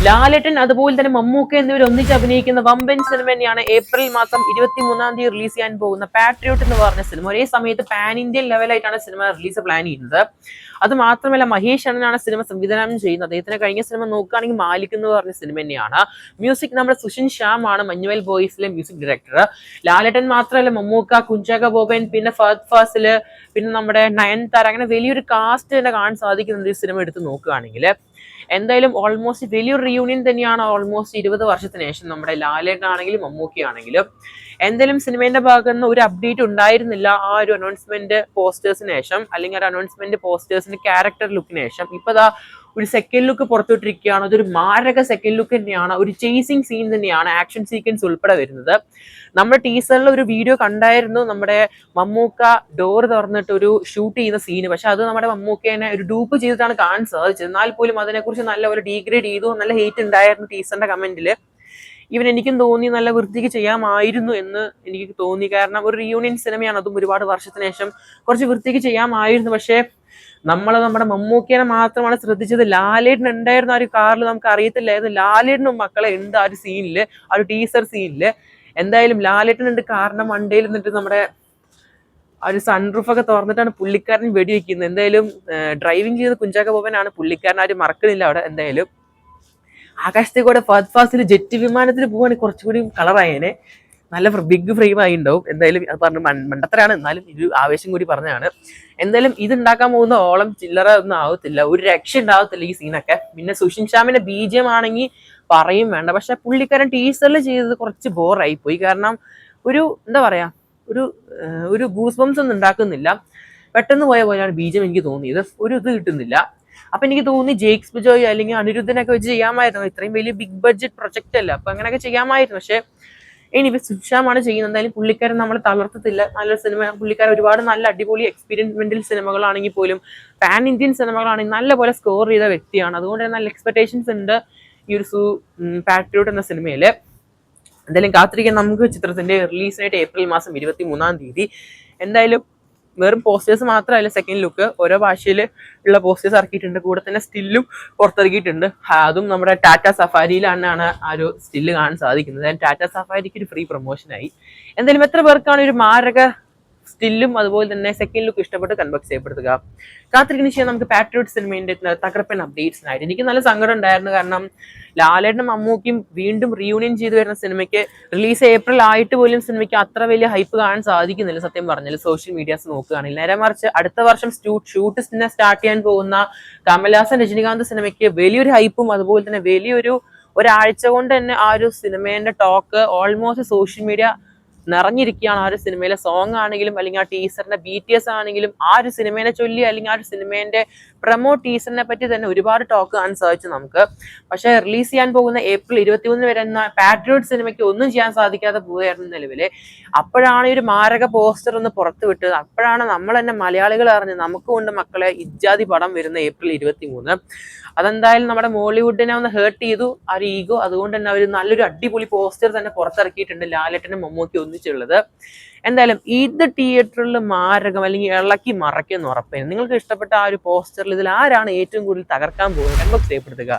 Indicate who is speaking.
Speaker 1: ലാലേട്ടൻ അതുപോലെ തന്നെ മമ്മൂക്ക എന്നിവർ ഒന്നിച്ച് അഭിനയിക്കുന്ന വമ്പൻ സിനിമ തന്നെയാണ് ഏപ്രിൽ മാസം 23-ാം തീയതി റിലീസ് ചെയ്യാൻ പോകുന്ന പാട്രിയോട്ട് എന്ന് പറഞ്ഞ സിനിമ. ഒരേ സമയത്ത് പാൻ ഇന്ത്യൻ ലെവലായിട്ടാണ് സിനിമ റിലീസ് പ്ലാൻ ചെയ്യുന്നത്. അത് മാത്രമല്ല മഹേഷ് അണ്ണനാണ് സിനിമ സംവിധാനം ചെയ്യുന്നത്. അദ്ദേഹത്തിന് കഴിഞ്ഞ സിനിമ നോക്കുകയാണെങ്കിൽ മാലിക് എന്ന് പറഞ്ഞ സിനിമ തന്നെയാണ്. മ്യൂസിക് നമ്മുടെ സുഷിൻ ശ്യാം ആണ്, മഞ്ഞുവൽ ബോയ്സിലെ മ്യൂസിക് ഡയറക്ടർ. ലാലേട്ടൻ മാത്രമല്ല മമ്മൂക്ക, കുഞ്ചാക്ക ബോബൻ, പിന്നെ ഫഹദ് ഫാസില്, പിന്നെ നമ്മുടെ നയൻതാര, അങ്ങനെ വലിയൊരു കാസ്റ്റ് തന്നെ കാണാൻ സാധിക്കുന്നുണ്ട് ഈ സിനിമ എടുത്ത് നോക്കുകയാണെങ്കിൽ. എന്തായാലും ഓൾമോസ്റ്റ് വലിയൊരു റിയൂണിയൻ തന്നെയാണ്. ഓൾമോസ്റ്റ് 20 വർഷത്തിന് ശേഷം നമ്മുടെ ലാലേട്ടനാണെങ്കിലും മമ്മൂക്കയാണെങ്കിലും. എന്തായാലും സിനിമയുടെ ഭാഗത്ത് നിന്ന് ഒരു അപ്ഡേറ്റ് ഉണ്ടായിരുന്നില്ല ആ ഒരു അനൗൺസ്മെന്റ് പോസ്റ്റേഴ്സിന് ശേഷം, അല്ലെങ്കിൽ ഒരു അനൗൺസ്മെന്റ് പോസ്റ്റേഴ്സിന്റെ ക്യാരക്ടർ ലുക്കിന് ശേഷം. ഇപ്പൊ ഒരു സെക്കൻഡ് ലുക്ക് പുറത്തുവിട്ടിരിക്കുകയാണ്. അതൊരു മാരക സെക്കൻഡ് ലുക്ക് തന്നെയാണ്. ഒരു ചേസിങ് സീൻ തന്നെയാണ്, ആക്ഷൻ സീക്വൻസ് ഉൾപ്പെടെ വരുന്നത്. നമ്മുടെ ടീസറിൽ ഒരു വീഡിയോ കണ്ടായിരുന്നു, നമ്മുടെ മമ്മൂക്ക ഡോർ തുറന്നിട്ട് ഒരു ഷൂട്ട് ചെയ്യുന്ന സീന്. പക്ഷെ അത് നമ്മുടെ മമ്മൂക്കേനെ ഒരു ഡൂപ്പ് ചെയ്തിട്ടാണ് കാണാൻ സാധിച്ചത്. എന്നാൽ പോലും അതിനെക്കുറിച്ച് നല്ല ഒരു ഡീഗ്രേഡ് ചെയ്തു, നല്ല ഹേറ്റ് ഉണ്ടായിരുന്നു ടീസറിന്റെ കമന്റിൽ. എനിക്കും തോന്നി നല്ല വൃത്തിക്ക് ചെയ്യാമായിരുന്നു എന്ന് എനിക്ക് തോന്നി. കാരണം ഒരു റിയൂണിയൻ സിനിമയാണ്, അതും ഒരുപാട് വർഷത്തിന് ശേഷം. കുറച്ച് വൃത്തിക്ക് ചെയ്യാമായിരുന്നു. പക്ഷേ നമ്മുടെ മമ്മൂക്കേനെ മാത്രമാണ് ശ്രദ്ധിച്ചത്. ലാലേട്ടൻ ഉണ്ടായിരുന്ന ആ ഒരു കാറിൽ നമുക്ക് അറിയത്തില്ലായിരുന്നു ലാലേട്ടനും മക്കളെ ഉണ്ട് ആ ഒരു സീനില്, ആ ഒരു ടീസർ സീനില്. എന്തായാലും ലാലേട്ടൻ ഉണ്ട് കാറിന്റെ മണ്ടയിൽ നിന്നിട്ട് നമ്മുടെ ആ ഒരു സൺറൂഫ് ഒക്കെ തുറന്നിട്ടാണ് പുള്ളിക്കാരൻ വെടിവെക്കുന്നത്. എന്തായാലും ഡ്രൈവിംഗ് ചെയ്ത് കുഞ്ചാക്ക ബോബനാണ്, പുള്ളിക്കാരൻ ആരും മറക്കുന്നില്ല അവിടെ. എന്തായാലും ആകാശത്തേക്കൂടെ ഫഹദ് ഫാസിൽ ജെറ്റ് വിമാനത്തിൽ പോവാണെങ്കിൽ കുറച്ചുകൂടി കളറായേനെ, നല്ല ബിഗ് ഫ്രെയിം ആയി ഉണ്ടാവും. എന്തായാലും അത് പറഞ്ഞ് മണ്ടത്തരാണ്, എന്നാലും ഒരു ആവേശം കൂടി പറഞ്ഞതാണ്. എന്തായാലും ഇത് ഉണ്ടാക്കാൻ പോകുന്ന ഓളം ചില്ലറ ഒന്നും ആവത്തില്ല, ഒരു രക്ഷ ഉണ്ടാവത്തില്ല ഈ സീനൊക്കെ. പിന്നെ സുഷിൻ ശ്യാമിന്റെ BGM ആണെങ്കിൽ പറയും വേണ്ട. പക്ഷെ പുള്ളിക്കാരൻ ടീസറിൽ ചെയ്തത് കുറച്ച് ബോറായി പോയി. കാരണം ഒരു എന്താ പറയാ, ഒരു ഗൂസ് ബംസ് ഒന്നും ഉണ്ടാക്കുന്നില്ല. പെട്ടെന്ന് പോയ പോലെയാണ് BGM എനിക്ക് തോന്നിയത്. ഒരു ഇത് കിട്ടുന്നില്ല. അപ്പൊ എനിക്ക് തോന്നി ജെയ്ക്സ് ബിജോയ് അല്ലെങ്കിൽ അനിരുദ്ധനൊക്കെ വെച്ച് ചെയ്യാമായിരുന്നു. ഇത്രയും വലിയ ബിഗ് ബഡ്ജറ്റ് പ്രൊജക്ട് അല്ല, അപ്പൊ അങ്ങനെയൊക്കെ ചെയ്യാമായിരുന്നു. പക്ഷെ ഇനിയിപ്പോ സുഷാമാണ് ചെയ്യുന്നത്. എന്തായാലും പുള്ളിക്കാരൻ നമ്മൾ തളർത്തത്തില്ല. നല്ലൊരു സിനിമ. പുള്ളിക്കാരൻ ഒരുപാട് നല്ല അടിപൊളി എക്സ്പെരിമെന്റൽ സിനിമകളാണെങ്കിൽ പോലും, പാൻ ഇന്ത്യൻ സിനിമകളാണെങ്കിൽ നല്ല പോലെ സ്കോർ ചെയ്ത വ്യക്തിയാണ്. അതുകൊണ്ട് തന്നെ നല്ല എക്സ്പെക്ടേഷൻസ് ഉണ്ട് ഈ ഒരു പാട്രിയോട്ട് എന്ന സിനിമയില്. എന്തായാലും കാത്തിരിക്കാൻ നമുക്ക്. ചിത്രത്തിന്റെ റിലീസിനായിട്ട് ഏപ്രിൽ മാസം 23-ാം തീയതി. എന്തായാലും വെറും പോസ്റ്റേഴ്സ് മാത്രമല്ല, സെക്കൻഡ് ലുക്ക് ഓരോ ഭാഷയിൽ ഉള്ള പോസ്റ്റേഴ്സ് ഇറക്കിയിട്ടുണ്ട്. കൂടെ തന്നെ സ്റ്റില്ലും പുറത്തിറക്കിയിട്ടുണ്ട്. അതും നമ്മുടെ ടാറ്റ സഫാരിയിലാണ് ആ ഒരു സ്റ്റില്ല് കാണാൻ സാധിക്കുന്നത്. ടാറ്റ സഫാരിക്ക് ഒരു ഫ്രീ പ്രൊമോഷനായി. എന്തായാലും എത്ര പേർക്കാണ് ഒരു മാരക സ്റ്റില്ലും അതുപോലെ തന്നെ സെക്കൻഡ് ലുക്ക് ഇഷ്ടപ്പെട്ട് കൺബോക്സ് ചെയ്യപ്പെടുത്തുക. കാത്തിരിക്കുന്ന ശേഷം നമുക്ക് പാട്രിയോട്ട് സിനിമയുടെ തകർപ്പൻ അപ്ഡേറ്റ്സിനായിട്ട്. എനിക്ക് നല്ല സങ്കടം ഉണ്ടായിരുന്നു. കാരണം ലാലേട്ടനും മമ്മൂക്കും വീണ്ടും റീയൂണിയൻ ചെയ്തു വരുന്ന സിനിമയ്ക്ക് റിലീസ് ഏപ്രിൽ ആയിട്ട് പോലും സിനിമയ്ക്ക് അത്ര വലിയ ഹൈപ്പ് കാണാൻ സാധിക്കുന്നില്ല. സത്യം പറഞ്ഞാൽ സോഷ്യൽ മീഡിയാസ് നോക്കുകയാണെങ്കിൽ. നേരെ മറിച്ച് അടുത്ത വർഷം ഷൂട്ട് സ്റ്റാർട്ട് ചെയ്യാൻ പോകുന്ന കമൽഹാസൻ രജനികാന്ത് സിനിമയ്ക്ക് വലിയൊരു ഹൈപ്പും അതുപോലെ തന്നെ ഒരാഴ്ച കൊണ്ട് തന്നെ ആ ഒരു സിനിമേന്റെ ടോക്ക് ഓൾമോസ്റ്റ് സോഷ്യൽ മീഡിയ നിറഞ്ഞിരിക്കുകയാണ്. ആ ഒരു സിനിമയിലെ സോങ് ആണെങ്കിലും അല്ലെങ്കിൽ ആ ടീസറിന്റെ BTS ആണെങ്കിലും ആ ഒരു സിനിമേനെ ചൊല്ലി അല്ലെങ്കിൽ ആ ഒരു സിനിമേന്റെ പ്രമോ ടീസറിനെ പറ്റി തന്നെ ഒരുപാട് ടോക്ക് കാണാൻ സാധിച്ചു നമുക്ക്. പക്ഷെ റിലീസ് ചെയ്യാൻ പോകുന്ന ഏപ്രിൽ 23 വരുന്ന പാട്രിയോട്ട് സിനിമയ്ക്ക് ഒന്നും ചെയ്യാൻ സാധിക്കാതെ പോവുകയായിരുന്നു നിലവില്. അപ്പോഴാണ് ഈ ഒരു മാരക പോസ്റ്റർ ഒന്ന് പുറത്തു വിട്ടത്. അപ്പോഴാണ് നമ്മൾ തന്നെ മലയാളികൾ അറിഞ്ഞ് നമുക്കും ഉണ്ട് മക്കളെ ഇജ്ജാതി പടം വരുന്ന ഏപ്രിൽ 23. അതെന്തായാലും നമ്മുടെ മോളിവുഡിനെ ഒന്ന് ഹേർട്ട് ചെയ്തു ആ ഒരു ഈഗോ. അതുകൊണ്ട് തന്നെ അവർ നല്ലൊരു അടിപൊളി പോസ്റ്റർ തന്നെ പുറത്തിറക്കിയിട്ടുണ്ട് ലാലേട്ടനും മമ്മൂക്കി ഒന്നിച്ചുള്ളത്. എന്തായാലും ഇത് തിയേറ്ററിൽ മാരകം അല്ലെങ്കിൽ ഇളക്കി മറയ്ക്കുമെന്ന് ഉറപ്പായിരുന്നു. നിങ്ങൾക്ക് ഇഷ്ടപ്പെട്ട ആ ഒരു പോസ്റ്ററിൽ ഇതിൽ ആരാണ് ഏറ്റവും കൂടുതൽ തകർക്കാൻ പോകുന്നത്? കൺബോക്സ് ചെയ്യപ്പെടുത്തുക.